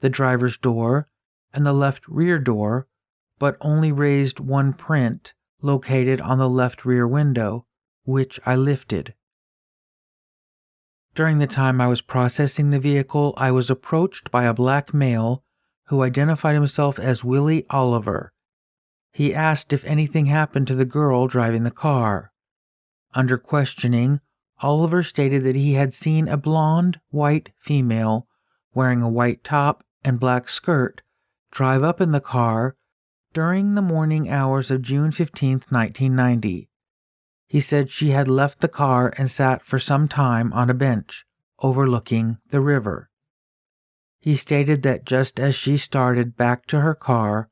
the driver's door, and the left rear door, but only raised one print located on the left rear window, which I lifted. During the time I was processing the vehicle, I was approached by a black male who identified himself as Willie Oliver. He asked if anything happened to the girl driving the car. Under questioning, Oliver stated that he had seen a blonde, white female wearing a white top and black skirt drive up in the car during the morning hours of June 15, 1990. He said she had left the car and sat for some time on a bench overlooking the river. He stated that just as she started back to her car,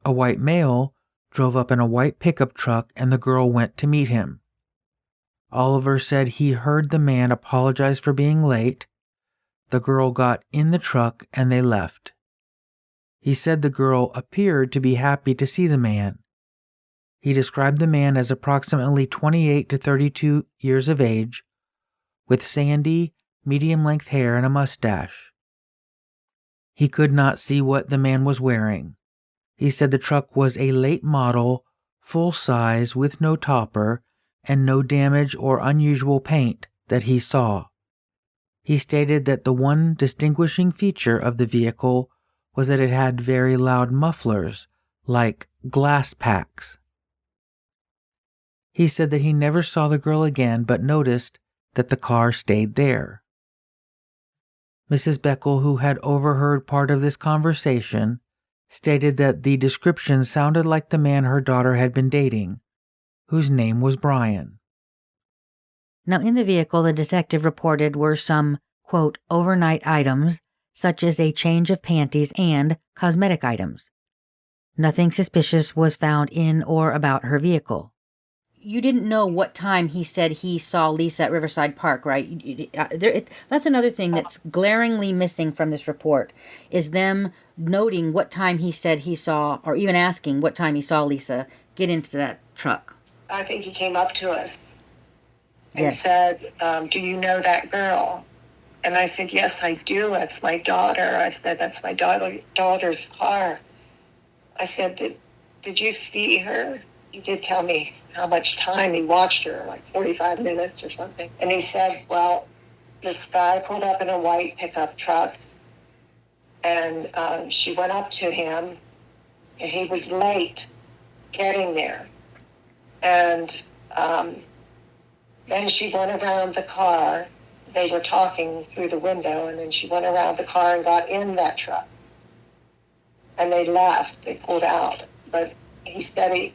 a white male drove up in a white pickup truck and the girl went to meet him. Oliver said he heard the man apologize for being late, the girl got in the truck and they left. He said the girl appeared to be happy to see the man. He described the man as approximately 28 to 32 years of age, with sandy, medium-length hair and a mustache. He could not see what the man was wearing. He said the truck was a late model, full size with no topper and no damage or unusual paint that he saw. He stated that the one distinguishing feature of the vehicle was that it had very loud mufflers, like glass packs. He said that he never saw the girl again but noticed that the car stayed there. Mrs. Boeckel, who had overheard part of this conversation, stated that the description sounded like the man her daughter had been dating, whose name was Brian. Now, in the vehicle, the detective reported were some, quote, overnight items, such as a change of panties and cosmetic items. Nothing suspicious was found in or about her vehicle. You didn't know what time he said he saw Lisa at Riverside Park, right? That's another thing that's glaringly missing from this report, is them noting what time he said he saw, or even asking what time he saw Lisa get into that truck. I think he came up to us and Yes. said, do you know that girl? And I said, yes, I do. That's my daughter. I said, that's my daughter's car. I said, did you see her? He did tell me how much time he watched her, like 45 minutes or something. And he said, well, this guy pulled up in a white pickup truck, and she went up to him, and he was late getting there. And then she went around the car. They were talking through the window, and then she went around the car and got in that truck. And they left. They pulled out. But he said he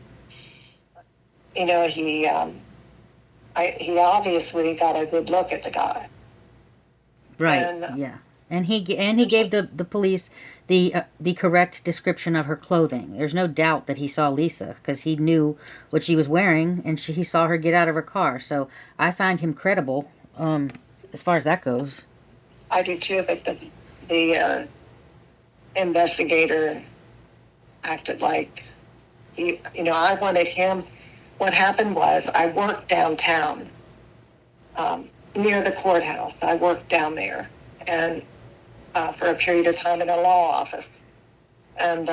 obviously got a good look at the guy. Right. And, yeah. And he gave the police the correct description of her clothing. There's no doubt that he saw Lisa, because he knew what she was wearing, and he saw her get out of her car. So I find him credible, as far as that goes. I do too, but the investigator acted like I wanted him. What happened was I worked downtown, near the courthouse. I worked down there, and for a period of time in a law office. And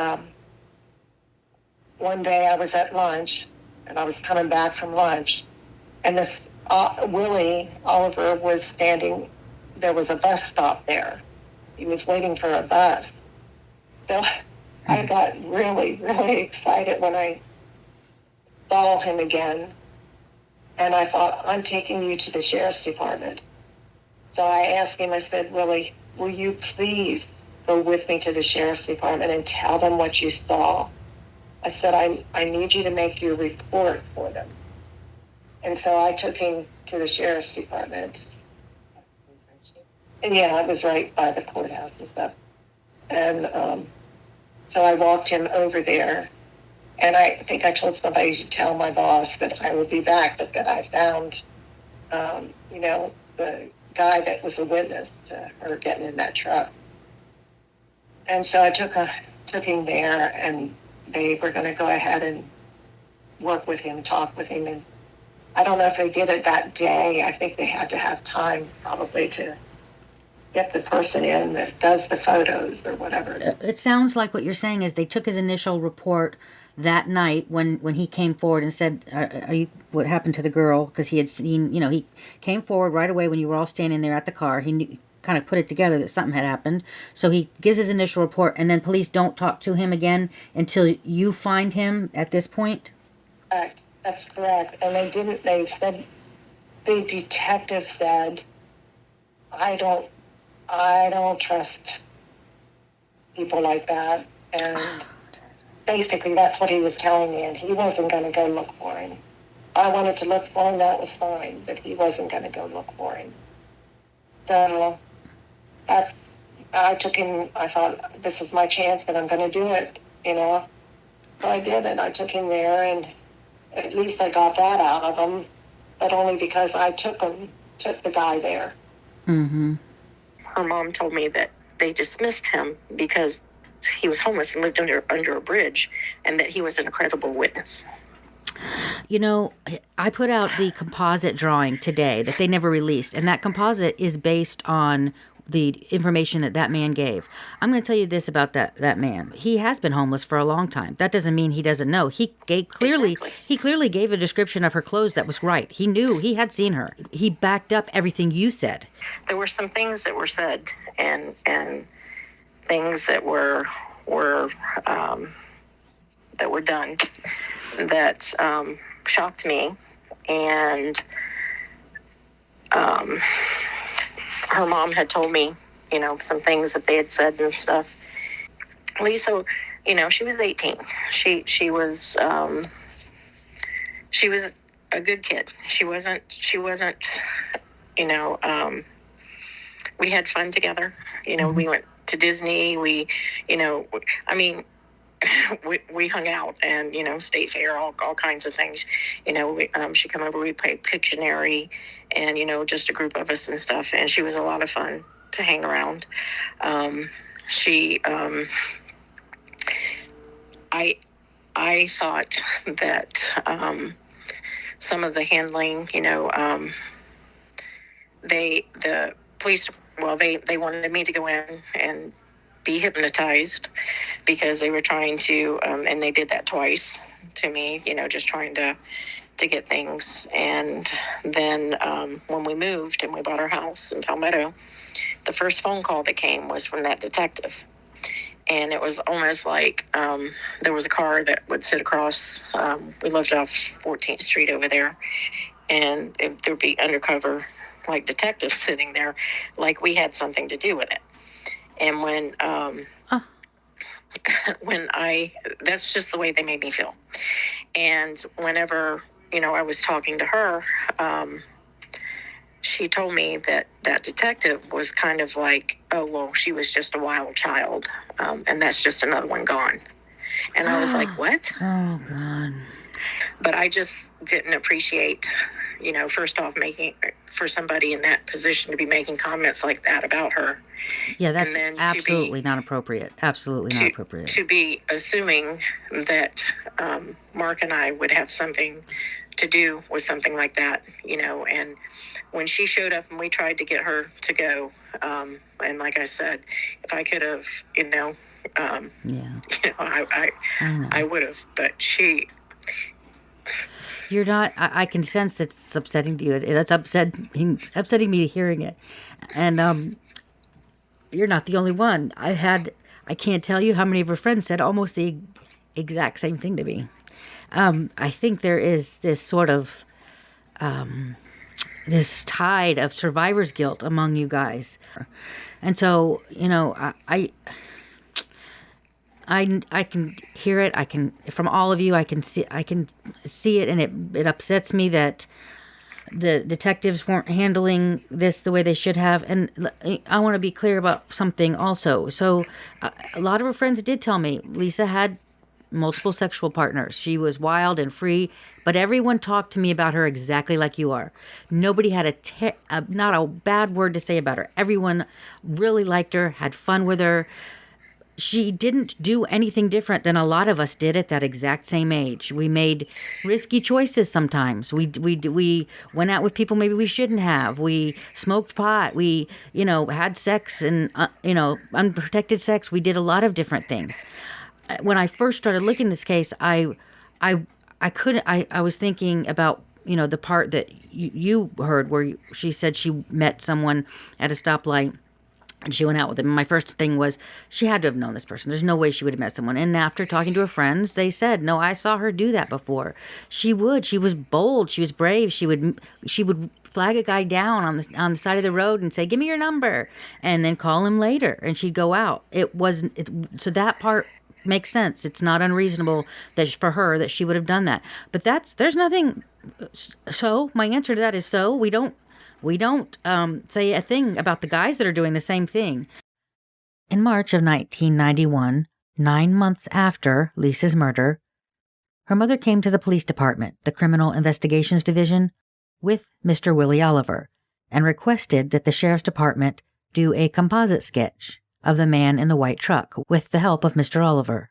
one day I was at lunch, and I was coming back from lunch, and this Willie Oliver was standing. There was a bus stop there. He was waiting for a bus. So I got really, really excited when I saw him again. And I thought, I'm taking you to the sheriff's department. So I asked him, I said, Willie, will you please go with me to the sheriff's department and tell them what you saw? I said, I need you to make your report for them. And so I took him to the sheriff's department. And yeah, I was right by the courthouse and stuff. And so I walked him over there. And I think I told somebody to tell my boss that I would be back, but that I found, the guy that was a witness to her getting in that truck. And so I took him there, and they were going to go ahead and work with him, talk with him. And I don't know if they did it that day. I think they had to have time probably to get the person in that does the photos or whatever. It sounds like what you're saying is they took his initial report that night when he came forward and said, are you, what happened to the girl? Because he had seen, he came forward right away when you were all standing there at the car. He knew, kind of put it together that something had happened. So he gives his initial report, and then police don't talk to him again until you find him at this point? Correct. That's correct. And they said, the detective said, I don't trust people like that. And basically that's what he was telling me, and he wasn't going to go look for him. I wanted to look for him, that was fine, but he wasn't going to go look for him. So I took him, I thought, this is my chance and I'm going to do it, So I did it. I took him there, and at least I got that out of him, but only because I took the guy there. Mm-hmm. her mom told me that they dismissed him because he was homeless and lived under a bridge, and that he was an incredible witness. You know, I put out the composite drawing today that they never released, and that composite is based on the information that man gave. I'm going to tell you this about that man. He has been homeless for a long time. That doesn't mean he doesn't know. He clearly gave a description of her clothes that was right. He knew, he had seen her. He backed up everything you said. There were some things that were said and things that were done that shocked me, and her mom had told me, some things that they had said and stuff. Lisa, she was 18. She was a good kid. She wasn't, we had fun together. We went to Disney. We hung out and, State Fair, all kinds of things. She come over, we played Pictionary and, just a group of us and stuff. And she was a lot of fun to hang around. I thought that some of the handling, the police, they wanted me to go in and be hypnotized because they were trying to, and they did that twice to me, just trying to get things. And then when we moved and we bought our house in Palmetto, the first phone call that came was from that detective. And it was almost like there was a car that would sit across, we lived off 14th Street over there, and there would be undercover, like, detectives sitting there, like we had something to do with it. And that's just the way they made me feel. And whenever, I was talking to her, she told me that detective was kind of like, oh, well, she was just a wild child. And that's just another one gone. And I was like, what? Oh, God. But I just didn't appreciate, first off, for somebody in that position to be making comments like that about her. Yeah, that's absolutely not appropriate. Absolutely not appropriate. To be assuming that Mark and I would have something to do with something like that, and when she showed up and we tried to get her to go, and like I said, if I could have, I would have, but she... You're not, I can sense it's upsetting to you. It's upsetting me hearing it. And you're not the only one. I can't tell you how many of her friends said almost the exact same thing to me. I think there is this sort of, this tide of survivor's guilt among you guys. And so, I can hear it. I can, from all of you, I can see it, and it upsets me that the detectives weren't handling this the way they should have. And I want to be clear about something also. So a lot of her friends did tell me Lisa had multiple sexual partners. She was wild and free, but everyone talked to me about her exactly like you are. Nobody had not a bad word to say about her. Everyone really liked her, had fun with her. She didn't do anything different than a lot of us did at that exact same age. We made risky choices sometimes. We went out with people maybe we shouldn't have. We smoked pot. We, had sex and, unprotected sex. We did a lot of different things. When I first started looking at this case, I was thinking about, the part that you heard where she said she met someone at a stoplight and she went out with him. My first thing was she had to have known this person. There's no way she would have met someone. And after talking to her friends, they said, no, I saw her do that before. She would. She was bold. She was brave. She would flag a guy down on the side of the road and say, give me your number, and then call him later. And she'd go out. So that part makes sense. It's not unreasonable for her that she would have done that. But there's nothing. So my answer to that is we don't say a thing about the guys that are doing the same thing. In March of 1991, 9 months after Lisa's murder, her mother came to the police department, the Criminal Investigations Division, with Mr. Willie Oliver, and requested that the sheriff's department do a composite sketch of the man in the white truck with the help of Mr. Oliver.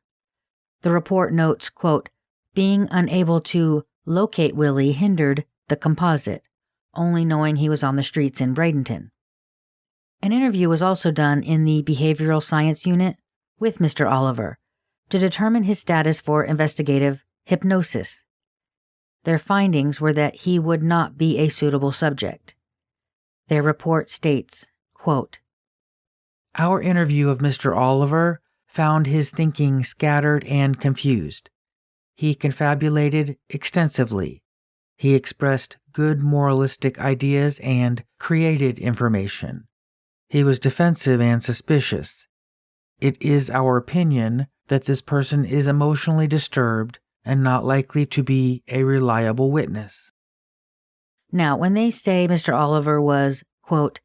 The report notes, quote, being unable to locate Willie hindered the composite, only knowing he was on the streets in Bradenton. An interview was also done in the Behavioral Science Unit with Mr. Oliver to determine his status for investigative hypnosis. Their findings were that he would not be a suitable subject. Their report states, quote, Our interview of Mr. Oliver found his thinking scattered and confused. He confabulated extensively. He expressed good moralistic ideas and created information. He was defensive and suspicious. It is our opinion that this person is emotionally disturbed and not likely to be a reliable witness. Now, when they say Mr. Oliver was, quote,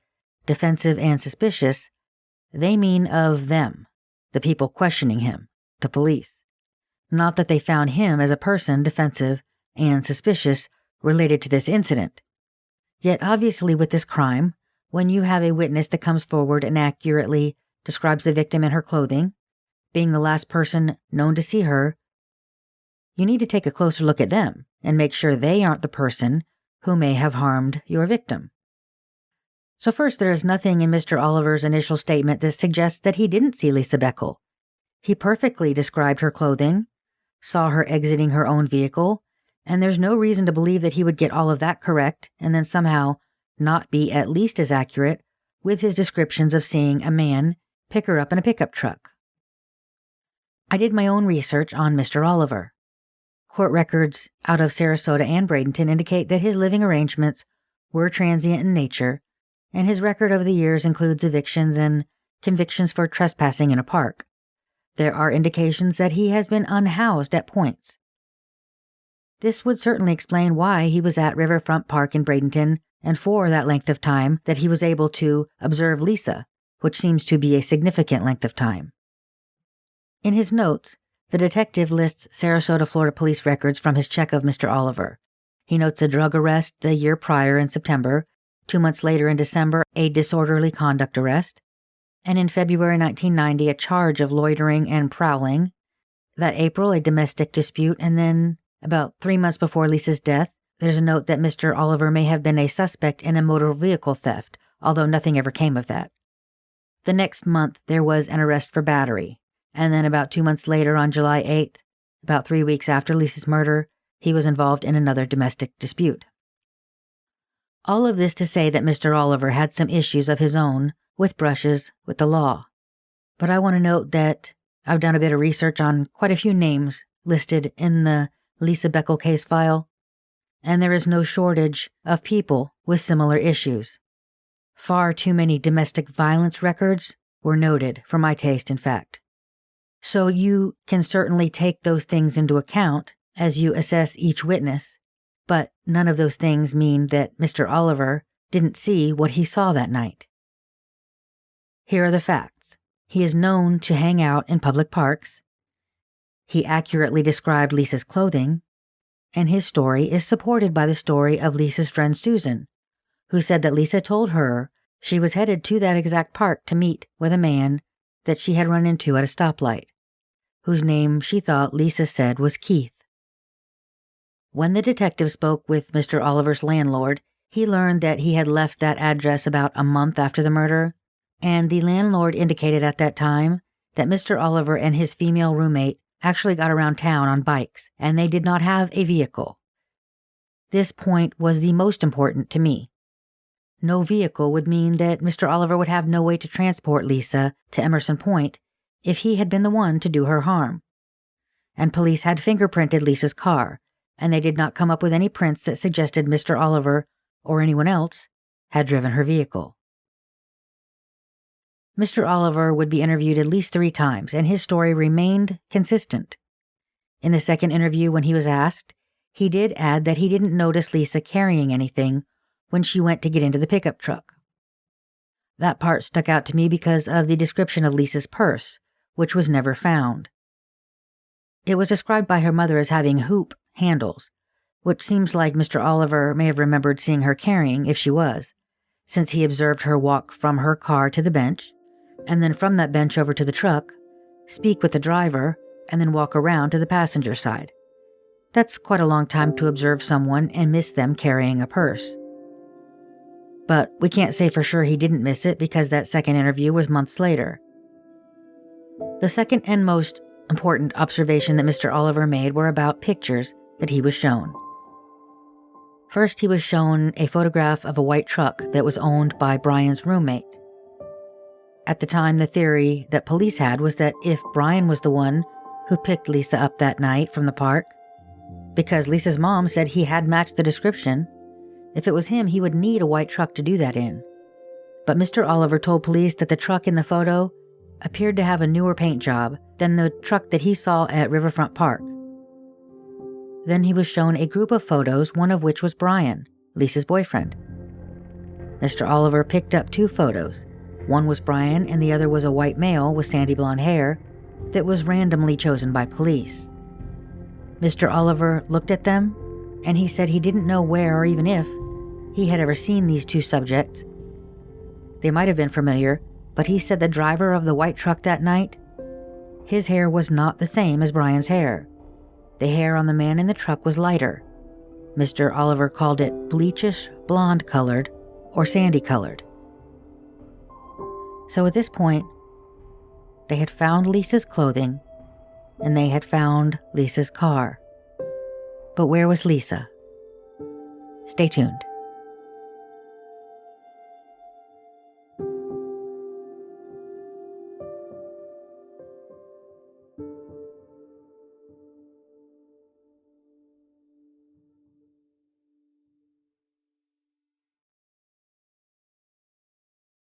defensive and suspicious, they mean of them, the people questioning him, the police. Not that they found him as a person defensive and suspicious related to this incident. Yet obviously with this crime, when you have a witness that comes forward and accurately describes the victim in her clothing, being the last person known to see her, you need to take a closer look at them and make sure they aren't the person who may have harmed your victim. So first, there is nothing in Mr. Oliver's initial statement that suggests that he didn't see Lisa Boeckel. He perfectly described her clothing, saw her exiting her own vehicle, and there's no reason to believe that he would get all of that correct and then somehow not be at least as accurate with his descriptions of seeing a man pick her up in a pickup truck. I did my own research on Mr. Oliver. Court records out of Sarasota and Bradenton indicate that his living arrangements were transient in nature, and his record over the years includes evictions and convictions for trespassing in a park. There are indications that he has been unhoused at points. This would certainly explain why he was at Riverfront Park in Bradenton and for that length of time that he was able to observe Lisa, which seems to be a significant length of time. In his notes, the detective lists Sarasota, Florida police records from his check of Mr. Oliver. He notes a drug arrest the year prior in September, 2 months later in December, a disorderly conduct arrest, and in February 1990, a charge of loitering and prowling. That April, a domestic dispute, and then about 3 months before Lisa's death, there's a note that Mr. Oliver may have been a suspect in a motor vehicle theft, although nothing ever came of that. The next month, there was an arrest for battery, and then about 2 months later, on July 8th, about 3 weeks after Lisa's murder, he was involved in another domestic dispute. All of this to say that Mr. Oliver had some issues of his own with brushes with the law. But I want to note that I've done a bit of research on quite a few names listed in the Lisa Boeckel case file, and there is no shortage of people with similar issues. Far too many domestic violence records were noted, for my taste, in fact. So you can certainly take those things into account as you assess each witness, but none of those things mean that Mr. Oliver didn't see what he saw that night. Here are the facts. He is known to hang out in public parks. He accurately described Lisa's clothing, and his story is supported by the story of Lisa's friend Susan, who said that Lisa told her she was headed to that exact park to meet with a man that she had run into at a stoplight, whose name she thought Lisa said was Keith. When the detective spoke with Mr. Oliver's landlord, he learned that he had left that address about a month after the murder, and the landlord indicated at that time that Mr. Oliver and his female roommate actually got around town on bikes, and they did not have a vehicle. This point was the most important to me. No vehicle would mean that Mr. Oliver would have no way to transport Lisa to Emerson Point if he had been the one to do her harm. And police had fingerprinted Lisa's car, and they did not come up with any prints that suggested Mr. Oliver or anyone else had driven her vehicle. Mr. Oliver would be interviewed at least 3 times, and his story remained consistent. In the second interview, when he was asked, he did add that he didn't notice Lisa carrying anything when she went to get into the pickup truck. That part stuck out to me because of the description of Lisa's purse, which was never found. It was described by her mother as having hoop handles, which seems like Mr. Oliver may have remembered seeing her carrying if she was, since he observed her walk from her car to the bench, and then from that bench over to the truck, speak with the driver, and then walk around to the passenger side. That's quite a long time to observe someone and miss them carrying a purse. But we can't say for sure he didn't miss it because that second interview was months later. The second and most important observation that Mr. Oliver made were about pictures that he was shown. First, he was shown a photograph of a white truck that was owned by Brian's roommate. At the time, the theory that police had was that if Brian was the one who picked Lisa up that night from the park, because Lisa's mom said he had matched the description, if it was him, he would need a white truck to do that in. But Mr. Oliver told police that the truck in the photo appeared to have a newer paint job than the truck that he saw at Riverfront Park. Then he was shown a group of photos, one of which was Brian, Lisa's boyfriend. Mr. Oliver picked up 2 photos. One was Brian and the other was a white male with sandy blonde hair that was randomly chosen by police. Mr. Oliver looked at them and he said he didn't know where or even if he had ever seen these 2 subjects. They might have been familiar, but he said the driver of the white truck that night, his hair was not the same as Brian's hair. The hair on the man in the truck was lighter. Mr. Oliver called it bleachish blonde colored or sandy colored. So at this point, they had found Lisa's clothing and they had found Lisa's car. But where was Lisa? Stay tuned.